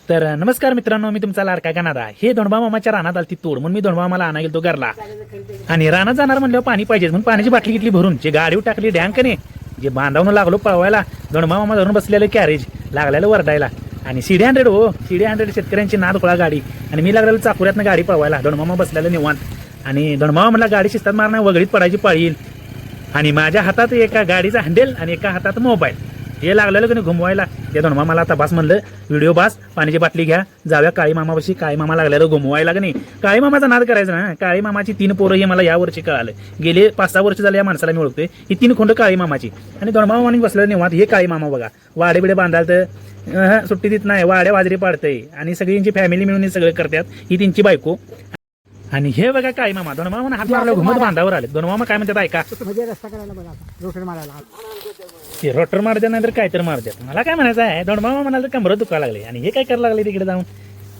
तर नमस्कार मित्रांनो, मी तुमचा लाडका गाणारा. हे दोंडबा मामाच्या रानात आलती तोड म्हणून मी दोंडबा मामाला आणा गेलो घरला. आणि रानात जाणार म्हणल्यावर पाणी पाहिजे म्हणून पाण्याची बाटली घेतली भरून, जे गाडीवर टाकली डँकने, जे बांधावून लागलो पळवायला. दोंडबा मामा धरून बसलेलं कॅरेज लागलेलं वरडायला. आणि सीडी 100 हो, सीडी 100 शेतकऱ्यांची नाद खोळा गाडी. आणि मी लागलेलं चाकुऱ्यातनं गाडी पळवायला. दोंडबा मामा बसलेलं निवांत. आणि दोंडबा मामाला गाडी शिस्तात मारणार, वगळीत पडायची पाळी येईल. आणि माझ्या हातात एका गाडीचा हँडल आणि एका हातात मोबाईल, हे लागलेलं की नाही घुमवायला. ते दोन मामाला आता बास म्हणलं, व्हिडिओ बास, पाण्याची बाटली घ्या, जाऊया काळी मामापाशी. काळी मामा लागलेलं घुमवायला की नाही. काळी मामाचा नाद करायचा ना. काळी मामाची 3 पोरं हे मला या वर्षी कळालं. गेले 5-6 वर्ष झाले या माणसाला मी ओळखतोय. ही 3 खोंड काळी मामाची. आणि दोन मामाने बसलेलं निवांत. हे काळी मामा बघा, वाडे बिडे बांधाल तर सुट्टी देत नाही, वाड्या वाजरी पाडतंय. आणि सगळी यांची फॅमिली मिळून सगळे करतात. ही त्यांची बायको. आणि हे बघा काळी मामा. दोन मामा हात मारला, घुमत बांधावर आले. दोन मामा काय म्हणतात ऐका. म्हणजे रस्ता करायला बघा, रोटर मारायला. ते रोटर मारतात नाही तर काय तर मारतात. मला काय म्हणायचं आहे, दोन मामा म्हणाल तर कमरत दुखायला लागले. आणि हे काय करायला लागले तिकडे जाऊन.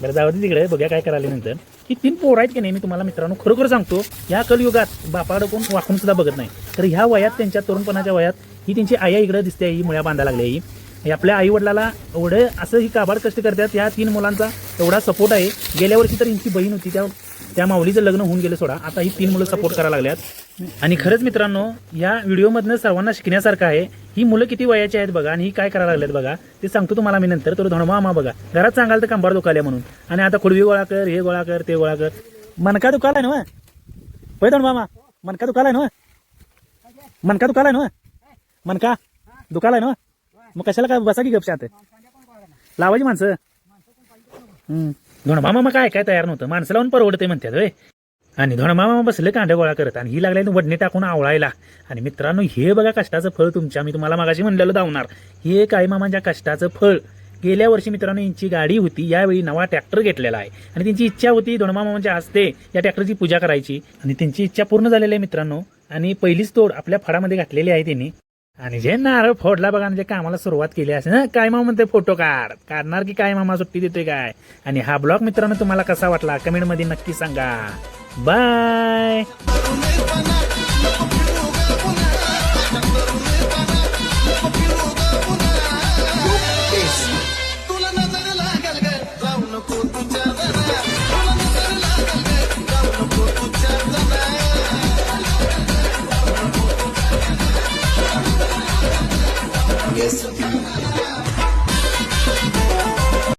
बरं जाऊ दे तिकडे, बघा काय करायला. नंतर ही 3 पोरं आहेत की नाही, मी तुम्हाला मित्रांनो खरोखर सांगतो, या कलयुगात बापाकडे कोण वाकून सुद्धा बघत नाही. तर ह्या वयात, त्यांच्या तरुणपणाच्या वयात, ही त्यांची आई इकडे दिसते. ही मुळ्या बांधायला लागली. ही आपल्या आई वडिलाला एवढं असं ही काबाड कष्ट करतात. या 3 मुलांचा एवढा सपोर्ट आहे. गेल्या वर्षी तर यांची बहीण होती, त्या माऊलीचं लग्न होऊन गेलं सोडा. आता ही 3 मुलं सपोर्ट करायला लागल्यात. आणि खरंच मित्रांनो, या व्हिडिओमधनं सर्वांना शिकण्यासारखं आहे. ही मुलं किती वयाची आहेत बघा, आणि ही काय करायला लागल्यात बघा, ते सांगतो तुम्हाला मी नंतर. तर धोंडबा मामा बघा, घरात सांगाल तर कंबार दुखाल्या म्हणून. आणि आता खुडवी गोळा कर, हे गोळा कर, ते गोळा कर. मनका दुखालाय ना होय धोंडबा मामा? मनका दुखालाय ना? मनका दुखालाय ना? मनका दुखालाय ना? मग कशाला काय बसा की गपशात लावायची माणसं. धोंडबा मामा काय काय तयार नव्हतं, माणसं लावून परवडते म्हणतात होय. आणि धोंडबा मामा बसले कांड्या गोळा करत. आणि ही लागली वडणे टाकून आवळायला. आणि मित्रांनो, हे बघा कष्टाचं फळ तुमच्या. मी तुम्हाला मागाशी म्हणलेलं धावणार. हे काळी मामाच्या कष्टाचं फळ. गेल्या वर्षी मित्रांनो यांची गाडी होती, यावेळी नवा ट्रॅक्टर घेतलेला आहे. आणि त्यांची इच्छा होती धोंडबा मामाच्या हस्ते या ट्रॅक्टरची पूजा करायची. आणि त्यांची इच्छा पूर्ण झालेली आहे मित्रांनो. आणि पहिलीच तोड आपल्या फळामध्ये घातलेली आहे त्यांनी. आणि जे नारळ फोडला बघा, म्हणजे कामाला सुरुवात केली असे ना. काय मामा म्हणते फोटो काढणार की काय मामा सुट्टी देतोय काय. आणि हा ब्लॉग मित्रांनो तुम्हाला कसा वाटला कमेंट मध्ये नक्की सांगा. बाय.